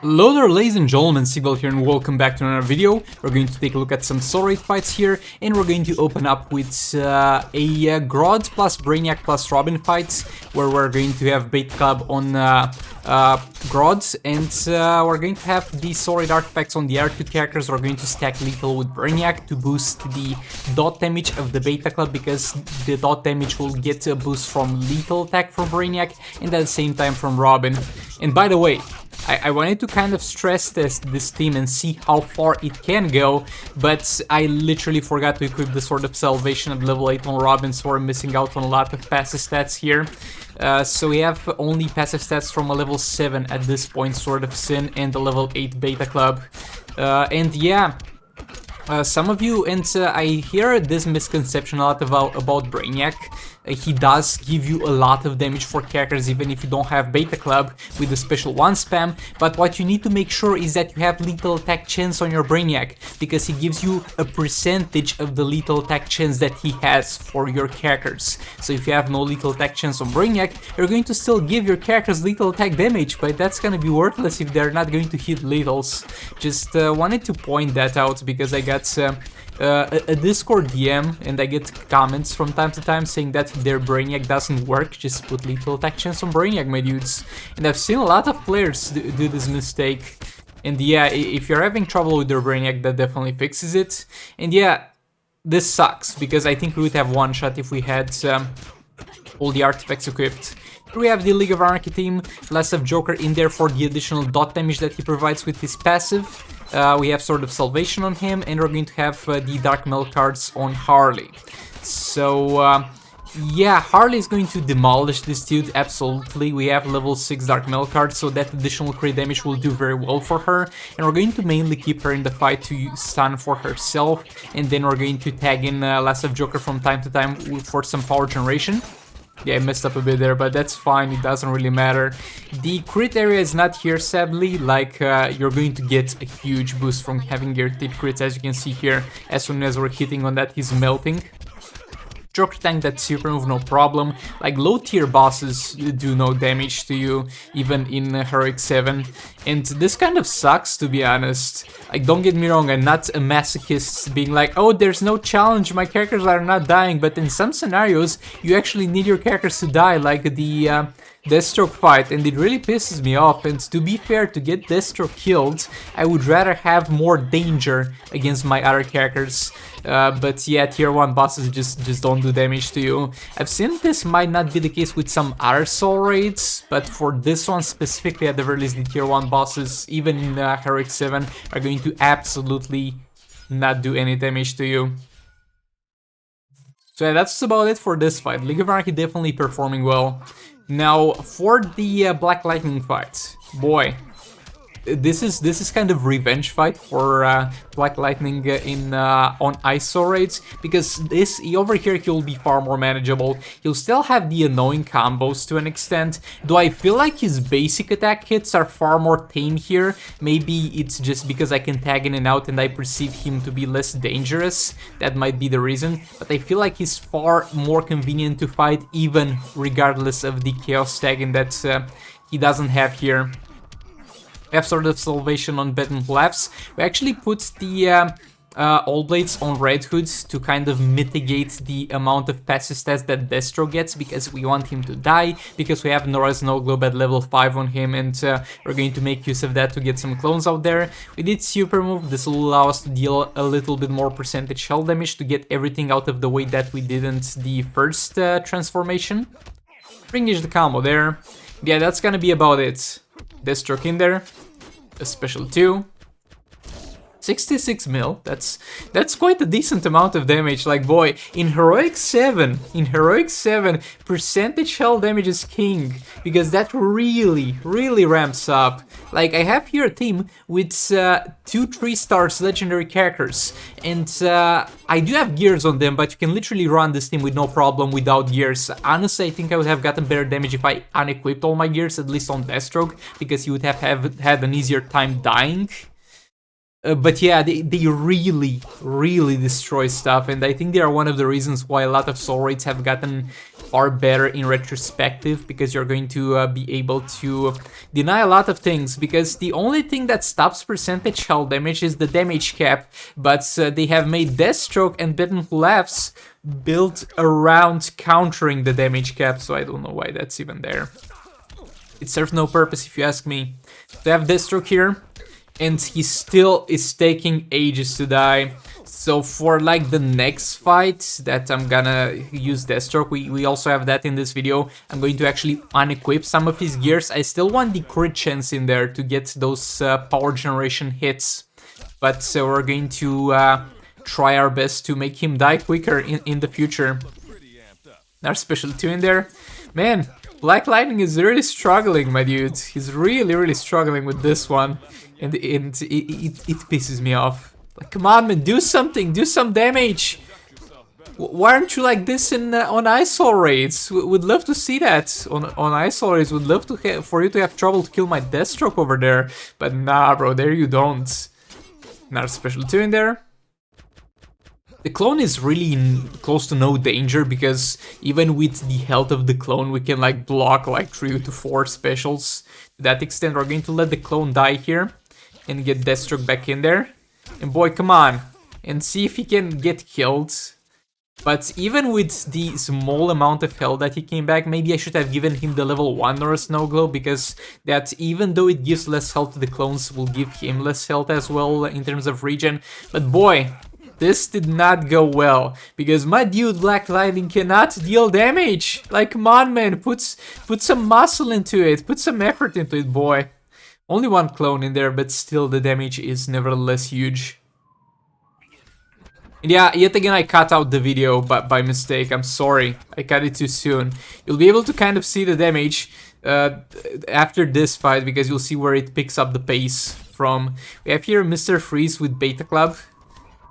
Hello there, ladies and gentlemen, Seagull here and welcome back to another video. We're going to take a look at some soul rate fights here, and we're going to open up with a Grodd plus Brainiac plus Robin fights, where we're going to have Beta Club on Grodd, and we're going to have the soul rate artifacts on the other two characters. We're going to stack lethal with Brainiac to boost the dot damage of the Beta Club, because the dot damage will get a boost from lethal attack from Brainiac, and at the same time from Robin. And by the way, I wanted to kind of stress test this team and see how far it can go, but I literally forgot to equip the Sword of Salvation at level 8 on Robin, so we're missing out on a lot of passive stats here. So we have only passive stats from a level 7 at this point, Sword of Sin, and a level 8 Beta Club. And yeah, some of you, and I hear this misconception a lot about Brainiac. He does give you a lot of damage for characters even if you don't have Beta Club with the special 1 spam, but what you need to make sure is that you have lethal attack chance on your Brainiac, because he gives you a percentage of the lethal attack chance that he has for your characters. So if you have no lethal attack chance on Brainiac, you're going to still give your characters lethal attack damage, but that's gonna be worthless if they're not going to hit lethals. Just wanted to point that out, because I got a Discord DM and I get comments from time to time saying that their Brainiac doesn't work. Just put lethal attack chance on Brainiac, my dudes. And I've seen a lot of players do this mistake. And yeah, if you're having trouble with your Brainiac, that definitely fixes it. And yeah, this sucks, because I think we would have one shot if we had all the artifacts equipped. Here we have the League of Anarchy team, less of Joker in there for the additional dot damage that he provides with his passive. We have Sword of Salvation on him, and we're going to have the Dark Mel cards on Harley. So yeah, Harley is going to demolish this dude, absolutely. We have level 6 Dark Mel cards, so that additional crit damage will do very well for her. And we're going to mainly keep her in the fight to stun for herself, and then we're going to tag in less of Joker from time to time for some power generation. Yeah, I messed up a bit there, but that's fine, it doesn't really matter. The crit area is not here, sadly. Like, you're going to get a huge boost from having guaranteed crits, as you can see here. As soon as we're hitting on that, he's melting. Joker tank that super move, no problem. Like, low tier bosses do no damage to you, even in Heroic 7. And this kind of sucks, to be honest. Like, don't get me wrong, I'm not a masochist being like, oh, there's no challenge, my characters are not dying. But in some scenarios, you actually need your characters to die, like the Deathstroke fight, and it really pisses me off. And to be fair, to get Deathstroke killed, I would rather have more danger against my other characters. But yeah, tier 1 bosses just don't do damage to you. I've seen this might not be the case with some other soul raids, but for this one specifically, at the very least, the tier 1 bosses, even in Heroic 7, are going to absolutely not do any damage to you. So yeah, that's about it for this fight. League of Anarchy definitely performing well. Now, for the Black Lightning fight, boy, this is kind of revenge fight for Black Lightning on ISO raids, because this over here he'll be far more manageable. He'll still have the annoying combos to an extent, though I feel like his basic attack hits are far more tame here. Maybe it's just because I can tag in and out and I perceive him to be less dangerous. That might be the reason, but I feel like he's far more convenient to fight, even regardless of the chaos tagging that he doesn't have here. We have Sword of Salvation on Bed and Laughs. We actually put the All Blades on Red Hood to kind of mitigate the amount of passive stats that Deathstroke gets, because we want him to die, because we have Nora's No Globe at level 5 on him, and we're going to make use of that to get some clones out there. We did Super Move. This will allow us to deal a little bit more percentage health damage to get everything out of the way that we didn't the first transformation. Bring the combo there. Yeah, that's gonna be about it. Deathstroke in there, a special 2, 66 mil, that's quite a decent amount of damage. Like, boy, in Heroic 7, percentage health damage is king, because that really ramps up. Like, I have here a team with 2 3-star legendary characters, and I do have gears on them, but you can literally run this team with no problem without gears. Honestly, I think I would have gotten better damage if I unequipped all my gears, at least on Deathstroke, because you would have had an easier time dying. But yeah, they really destroy stuff, and I think they are one of the reasons why a lot of soul raids have gotten far better in retrospective, because you're going to be able to deny a lot of things, because the only thing that stops percentage hull damage is the damage cap, but they have made Deathstroke and Bitten Who Laughs built around countering the damage cap, so I don't know why that's even there. It serves no purpose if you ask me. To have Deathstroke here, and he still is taking ages to die. So for like the next fight that I'm gonna use Deathstroke, we also have that in this video, I'm going to actually unequip some of his gears. I still want the crit chance in there to get those power generation hits, but we're going to try our best to make him die quicker in the future. Our special 2 in there. Man, Black Lightning is really struggling, my dude. He's really struggling with this one, and it pisses me off. Like, come on, man, do something, do some damage. Why aren't you like this in on ISO raids? Would love to see that on ISO raids. Would love to for you to have trouble to kill my Deathstroke over there, but nah, bro, there you don't. Another special 2 in there. The clone is really close to no danger, because even with the health of the clone, we can like block like 3 to 4 specials. To that extent, we're going to let the clone die here and get Deathstroke back in there. And boy, come on, and see if he can get killed. But even with the small amount of health that he came back, maybe I should have given him the level 1 or a Snow Globe, because that, even though it gives less health to the clones, will give him less health as well in terms of regen. But boy, this did not go well, because my dude Black Lightning cannot deal damage. Like, come on, man, put some muscle into it, put some effort into it, boy. Only 1 clone in there, but still the damage is nevertheless huge. And yeah, yet again I cut out the video by mistake, I'm sorry, I cut it too soon. You'll be able to kind of see the damage after this fight, because you'll see where it picks up the pace from. We have here Mr. Freeze with Beta Club.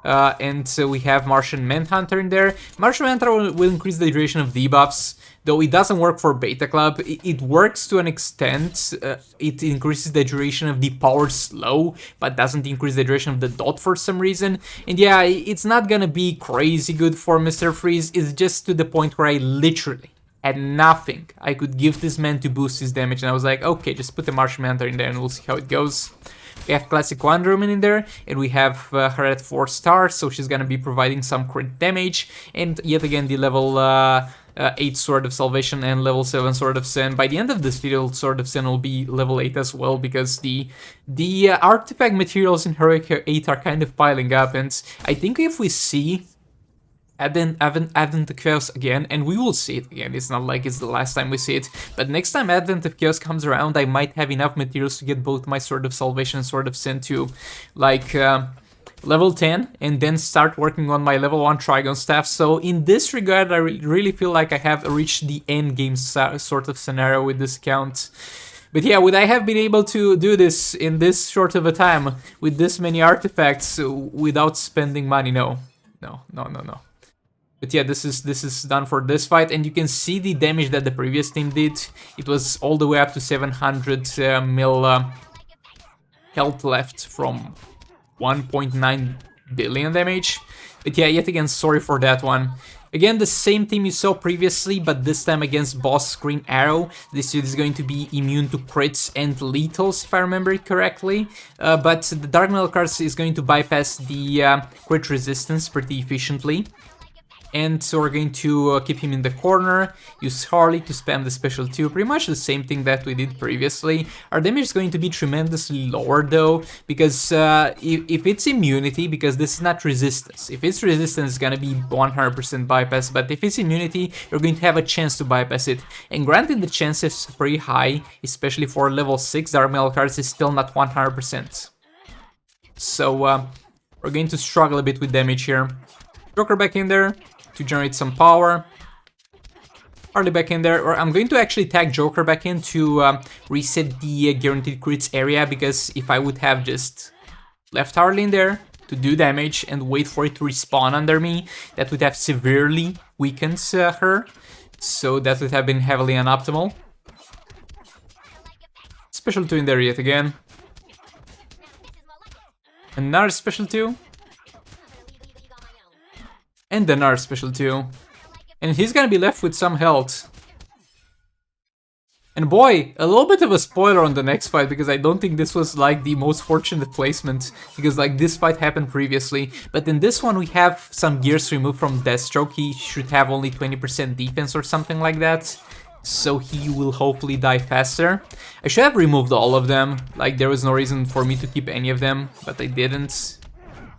And we have Martian Manhunter in there. Martian Manhunter will increase the duration of debuffs, though it doesn't work for Beta Club. It works to an extent. It increases the duration of the power slow, but doesn't increase the duration of the dot for some reason. And yeah, it's not gonna be crazy good for Mr. Freeze. It's just to the point where I literally had nothing I could give this man to boost his damage, and I was like, okay, just put the Martian Manhunter in there and we'll see how it goes. We have Classic Wonder Woman in there, and we have her at 4 stars, so she's gonna be providing some crit damage, and yet again the level 8 Sword of Salvation and level 7 Sword of Sin. By the end of this video, Sword of Sin will be level 8 as well, because the artifact materials in Heroic 8 are kind of piling up, and I think if we see Advent of Chaos again, and we will see it again, it's not like it's the last time we see it, but next time Advent of Chaos comes around, I might have enough materials to get both my Sword of Salvation and Sword of Sin to, like, level 10, and then start working on my level 1 Trigon Staff. So in this regard, I really feel like I have reached the end game sort of scenario with this account. But yeah, would I have been able to do this in this short of a time, with this many artifacts, without spending money? No. But yeah, this is done for this fight, and you can see the damage that the previous team did. It was all the way up to 700 mil health left from 1.9 billion damage. But yeah, yet again, sorry for that one. Again, the same team you saw previously, but this time against Boss Green Arrow. This dude is going to be immune to crits and lethals, if I remember it correctly. But the Dark Metal Cards is going to bypass the crit resistance pretty efficiently. And so we're going to keep him in the corner, use Harley to spam the special 2, pretty much the same thing that we did previously. Our damage is going to be tremendously lower though, because if it's immunity, because this is not resistance. If it's resistance, it's gonna be 100% bypass, but if it's immunity, you're going to have a chance to bypass it. And granted, the chance is pretty high, especially for level 6, Dark Metal Cards is still not 100%. So we're going to struggle a bit with damage here. Joker back in there to generate some power. Harley back in there, or I'm going to actually tag Joker back in to reset the guaranteed crits area, because if I would have just left Harley in there to do damage and wait for it to respawn under me, that would have severely weakened her, so that would have been heavily unoptimal. Special 2 in there yet again. Another special 2. And another special 2. And he's gonna be left with some health. And boy, a little bit of a spoiler on the next fight, because I don't think this was like the most fortunate placement, because like this fight happened previously. But in this one we have some gears removed from Deathstroke. He should have only 20% defense or something like that, so he will hopefully die faster. I should have removed all of them, like there was no reason for me to keep any of them, but I didn't.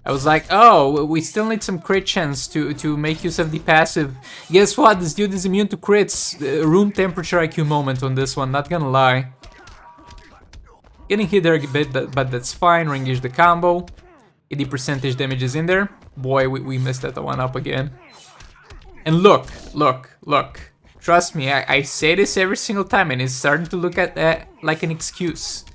I was like, oh, we still need some crit chance to make use of the passive. Guess what? This dude is immune to crits. Room temperature IQ moment on this one, not gonna lie. Getting hit there a bit, but that's fine. Re-engage the combo. 80% damage is in there. Boy, we messed that one up again. And look. Trust me, I say this every single time, and it's starting to look at like an excuse.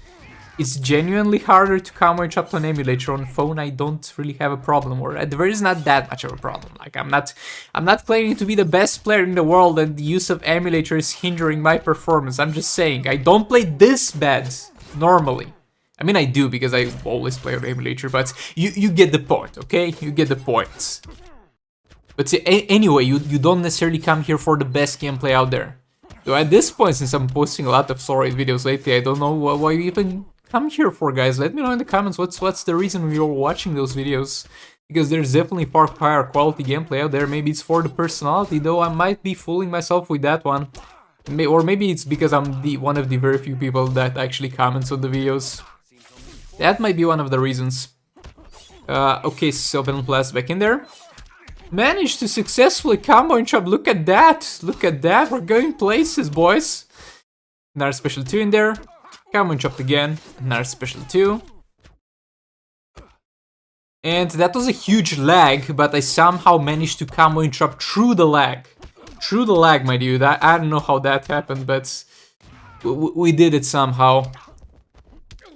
It's genuinely harder to combo interrupt on Emulator. On phone I don't really have a problem, or at the very least not that much of a problem. Like I'm not claiming to be the best player in the world and the use of Emulator is hindering my performance. I'm just saying I don't play this bad normally. I mean I do, because I always play with Emulator, but you get the point, okay? You get the point. But see, anyway, you don't necessarily come here for the best gameplay out there. So at this point, since I'm posting a lot of Sorry videos lately, I don't know why you even come here for, guys. Let me know in the comments what's the reason you're watching those videos, because there's definitely far higher quality gameplay out there. Maybe it's for the personality, though I might be fooling myself with that one. Or maybe it's because I'm one of the very few people that actually comments on the videos. That might be one of the reasons. Okay, so Venom Blast back in there. Managed to successfully combo interrupt. Look at that! Look at that! We're going places, boys! Another special 2 in there. Combo interrupt again. Another special 2. And that was a huge lag, but I somehow managed to combo interrupt through the lag. Through the lag, my dude. I don't know how that happened, but we did it somehow.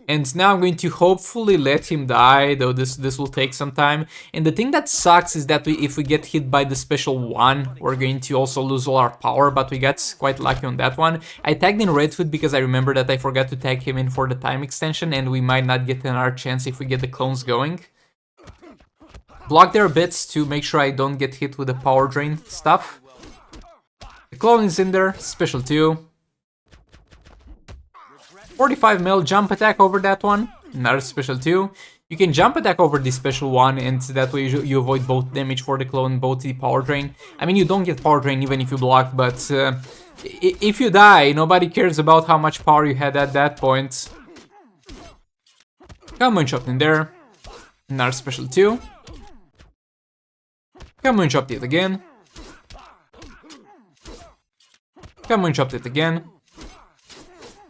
And now I'm going to hopefully let him die, though this will take some time. And the thing that sucks is that if we get hit by the special 1, we're going to also lose all our power, but we got quite lucky on that one. I tagged in Redfoot because I remember that I forgot to tag him in for the time extension, and we might not get another chance if we get the clones going. Block there a bit to make sure I don't get hit with the power drain stuff. The clone is in there, special 2. 45 mil jump attack over that one, another special 2. You can jump attack over the special 1, and that way you avoid both damage for the clone, both the power drain. I mean, you don't get power drain even if you block, but if you die, nobody cares about how much power you had at that point. Combo interrupt in there, another special 2. Combo interrupt it again. Combo interrupt it again.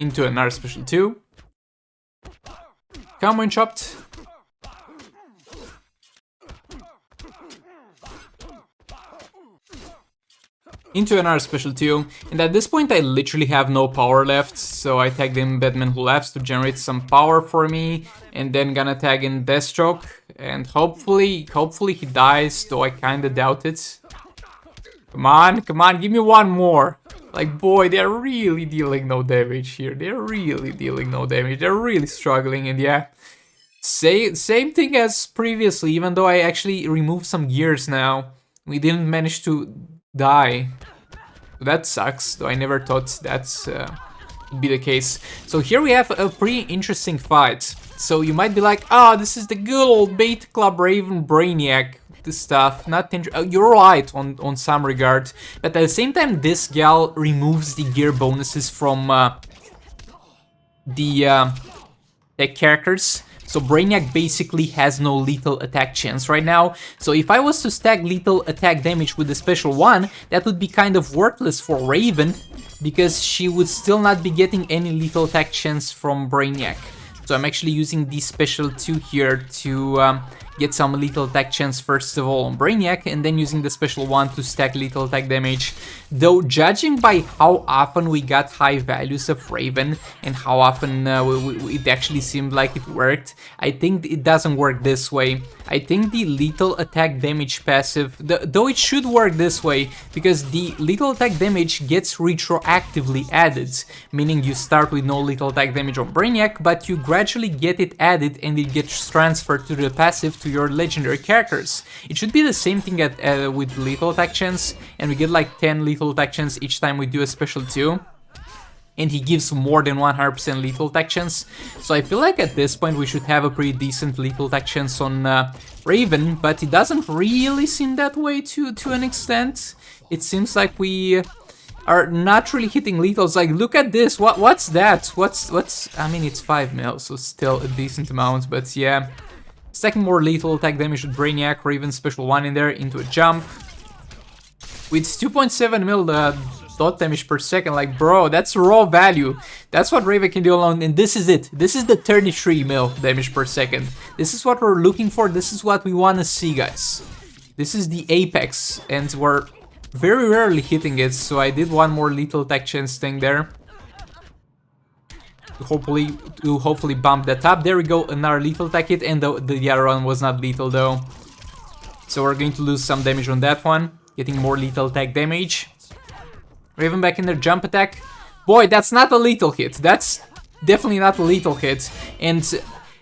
Into another special 2. Combo interrupt. Into another special 2. And at this point I literally have no power left, so I tagged in Batman Who Laughs to generate some power for me, and then gonna tag in Deathstroke, and hopefully he dies, though I kinda doubt it. Come on, give me one more. Like, boy, they're really dealing no damage here. They're really dealing no damage. They're really struggling, and yeah. Same thing as previously, even though I actually removed some gears now. We didn't manage to die. That sucks, though I never thought that's would be the case. So here we have a pretty interesting fight. So you might be like, oh, this is the good old Bait Club Raven Brainiac. This stuff, not you're right on some regard, but at the same time this gal removes the gear bonuses from the tech characters, so Brainiac basically has no lethal attack chance right now. So if I was to stack lethal attack damage with the special 1, that would be kind of worthless for Raven, because she would still not be getting any lethal attack chance from Brainiac. So I'm actually using the special 2 here to get some lethal attack chance first of all on Brainiac, and then using the special 1 to stack lethal attack damage. Though judging by how often we got high values of Raven and how often it actually seemed like it worked, I think it doesn't work this way. I think the lethal attack damage passive, though it should work this way, because the lethal attack damage gets retroactively added, meaning you start with no lethal attack damage on Brainiac, but you gradually get it added and it gets transferred to the passive to your legendary characters. It should be the same thing with lethal attack chance, and we get like 10 lethal attack chance each time we do a special too. And he gives more than 100% lethal attack chance. So I feel like at this point we should have a pretty decent lethal attack chance on Raven, but it doesn't really seem that way to an extent. It seems like we are not really hitting lethals. Like, look at this. What's that? What's? I mean, it's 5 mil, so still a decent amount. But yeah, stacking more lethal attack damage with Brainiac or even special 1 in there into a jump with 2.7 mil dot damage per second. Like, bro, that's raw value. That's what Raven can do alone, and this is it. This is the 33 mil damage per second. This is what we're looking for. This is what we want to see, guys. This is the apex, and we're very rarely hitting it, so I did one more lethal attack chance thing there. To hopefully bump that up. There we go, another lethal attack hit, and the other one was not lethal though. So we're going to lose some damage on that one, getting more lethal attack damage. Raven back in their jump attack. Boy, that's not a lethal hit. That's definitely not a lethal hit. And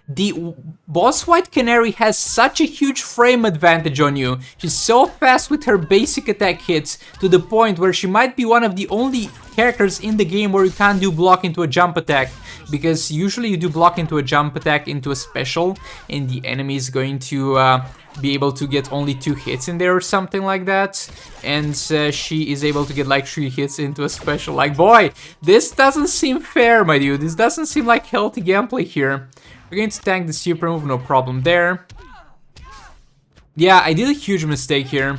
the boss White Canary has such a huge frame advantage on you. She's so fast with her basic attack hits to the point where she might be one of the only characters in the game where you can't do block into a jump attack. Because usually you do block into a jump attack into a special and the enemy is going to be able to get only 2 hits in there or something like that. And she is able to get like 3 hits into a special. Like, boy, this doesn't seem fair, my dude. This doesn't seem like healthy gameplay here. We're going to tank the super move, no problem there. Yeah, I did a huge mistake here.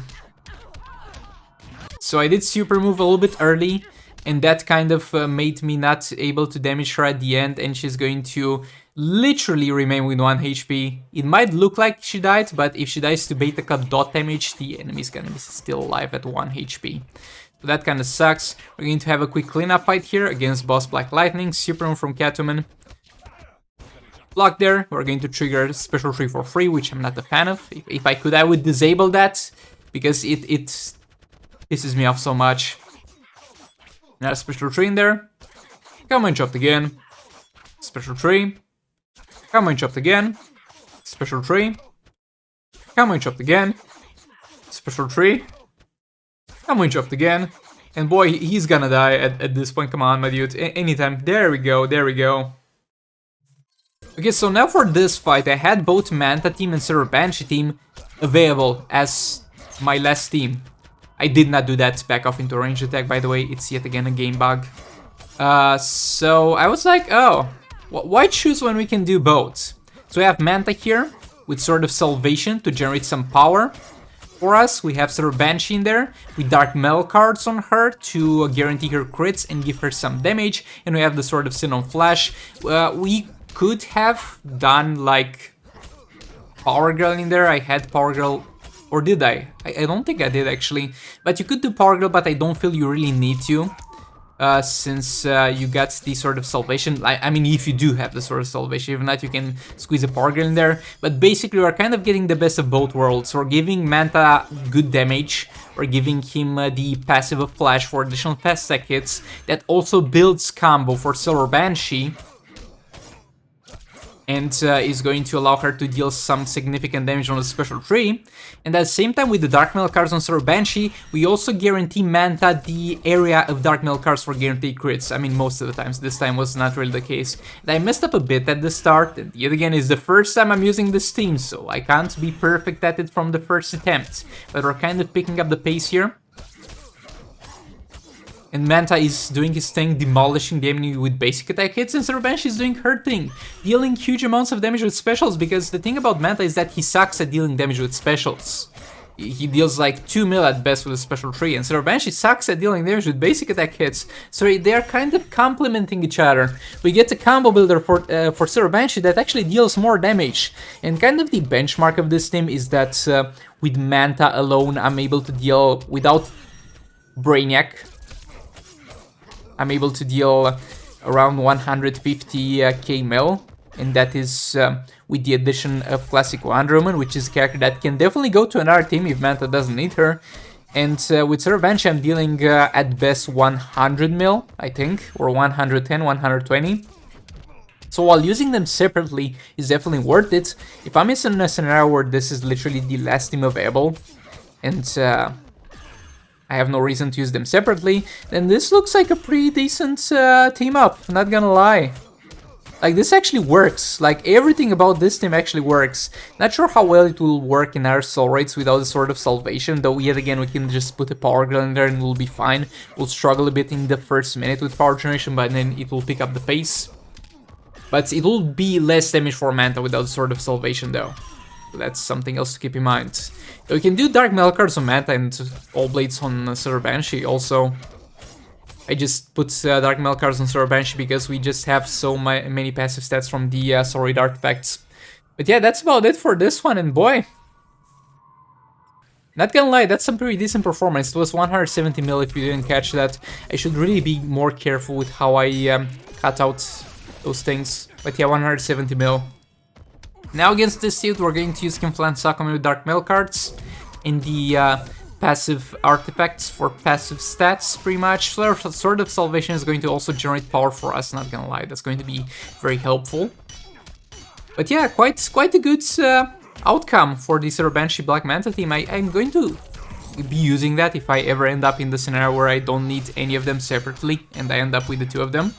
So I did super move a little bit early, and that kind of made me not able to damage her at the end, and she's going to literally remain with 1 HP. It might look like she died, but if she dies to beta cut dot damage, the enemy's gonna be still alive at 1 HP. So that kind of sucks. We're going to have a quick cleanup fight here against boss Black Lightning, super move from Catwoman. Block there, we're going to trigger special 3 for free, which I'm not a fan of. If I could, I would disable that, because it pisses me off so much. Another special 3 in there. Come on, chopped again. Special 3. Come on, chopped again. Special 3. Come on, chopped again. Special 3. Come on, chopped again. And boy, he's gonna die at this point. Come on, my dude. Anytime. There we go, there we go. Okay, so now for this fight, I had both Manta team and Server Banshee team available as my last team. I did not do that back off into range attack, by the way. It's yet again a game bug. So I was like, oh, why choose when we can do both? So we have Manta here with Sword of Salvation to generate some power for us. We have Server Banshee in there with Dark Metal cards on her to guarantee her crits and give her some damage. And we have the Sword of Sin on Flash. We could have done like Power Girl in there. I had Power Girl, or did I? I don't think I did actually. But you could do Power Girl, but I don't feel you really need to. Since you got the Sword of Salvation. I mean, if you do have the Sword of Salvation, if not, you can squeeze a Power Girl in there. But basically, we're kind of getting the best of both worlds. We're giving Manta good damage. We're giving him the passive of Flash for additional fast attack hits. That also builds combo for Silver Banshee. And is going to allow her to deal some significant damage on the special 3. And at the same time, with the Dark Metal cards on Server Banshee, we also guarantee Manta the area of Dark Metal cards for guaranteed crits. I mean, most of the times. This time was not really the case. And I messed up a bit at the start, and yet again, it's the first time I'm using this team, so I can't be perfect at it from the first attempt. But we're kind of picking up the pace here. And Manta is doing his thing, demolishing the enemy with basic attack hits, and Server Banshee is doing her thing, dealing huge amounts of damage with specials, because the thing about Manta is that he sucks at dealing damage with specials. He deals like 2 mil at best with a special 3, and Server Banshee sucks at dealing damage with basic attack hits, so they are kind of complementing each other. We get a combo builder for Server Banshee that actually deals more damage, and kind of the benchmark of this team is that with Manta alone, I'm able to deal, without Brainiac, I'm able to deal around 150k mil, and that is with the addition of Classic Wonder Woman, which is a character that can definitely go to another team if Manta doesn't need her. And with Server Banshee, I'm dealing at best 100 mil, I think, or 110, 120. So while using them separately is definitely worth it, if I'm in a scenario where this is literally the last team available, and I have no reason to use them separately, then this looks like a pretty decent team up, not gonna lie. Like, this actually works. Like, everything about this team actually works. Not sure how well it will work in our soul rates without a Sword of Salvation, though yet again we can just put a power gun in there and we'll be fine. We'll struggle a bit in the first minute with power generation, but then it will pick up the pace. But it will be less damage for Manta without Sword of Salvation, though. So that's something else to keep in mind. So we can do Dark Metal cards on Manta and All Blades on Silver Banshee also. I just put Dark Metal cards on Silver Banshee because we just have so many passive stats from the Soul Raid artifacts. But yeah, that's about it for this one, and boy, not gonna lie, that's some pretty decent performance. It was 170 mil if you didn't catch that. I should really be more careful with how I cut out those things. But yeah, 170 mil. Now against this suit, we're going to use Skinflint Sakumi with Dark Metal cards in the passive artifacts for passive stats, pretty much. Sword of Salvation is going to also generate power for us, not gonna lie, that's going to be very helpful. But yeah, quite a good outcome for the Silver Banshee Black Manta team. I'm going to be using that if I ever end up in the scenario where I don't need any of them separately and I end up with the two of them.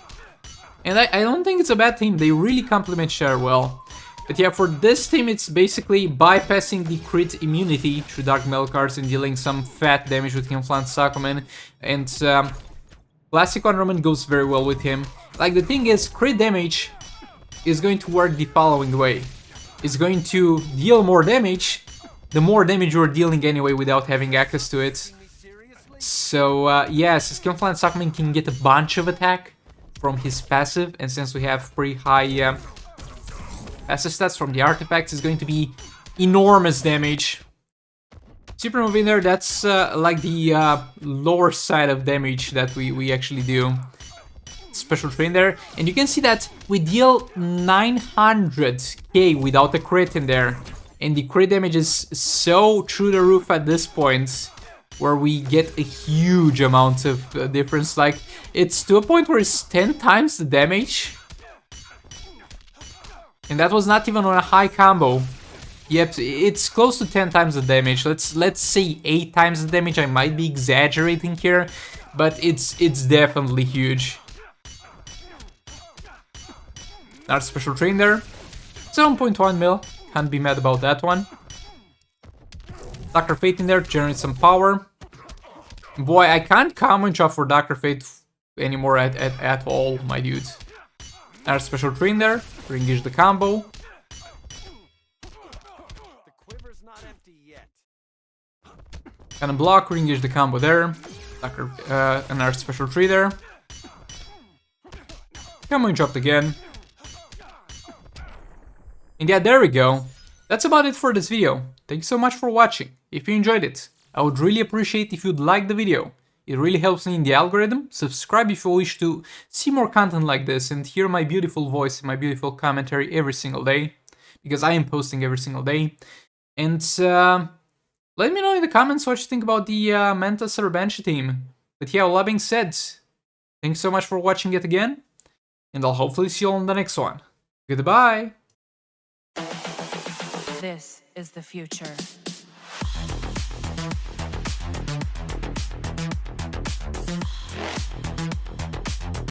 And I don't think it's a bad team, they really complement each other well. But yeah, for this team, it's basically bypassing the crit immunity through Dark Metal cards and dealing some fat damage with Skinflint Sakumi. And Classic Wonderman goes very well with him. Like, the thing is, crit damage is going to work the following way. It's going to deal more damage, the more damage you're dealing anyway without having access to it. So yes, Skinflint Sakumi can get a bunch of attack from his passive, and since we have pretty high passive stats from the artifacts, is going to be enormous damage. Super move in there, that's like the lower side of damage that we actually do. Special train there, and you can see that we deal 900k without a crit in there, and the crit damage is so through the roof at this point, where we get a huge amount of difference. Like, it's to a point where it's 10 times the damage. And that was not even on a high combo. Yep, it's close to 10 times the damage. Let's say 8 times the damage. I might be exaggerating here, but it's definitely huge. Another special train there. 7.1 mil. Can't be mad about that one. Dr. Fate in there, generate some power. Boy, I can't comment shop for Dr. Fate anymore at all, my dude. Another special train there. Re-engage the combo. Cannon block, re-engage the combo there. Another special tree there. Combo dropped again. And yeah, there we go. That's about it for this video. Thank you so much for watching. If you enjoyed it, I would really appreciate if you'd like the video. It really helps me in the algorithm. Subscribe if you wish to see more content like this and hear my beautiful voice and my beautiful commentary every single day, because I am posting every single day. And let me know in the comments what you think about the Manta Silver Banshee team. But yeah, all that being said, thanks so much for watching yet again, and I'll hopefully see you all in the next one. Goodbye! This is the future.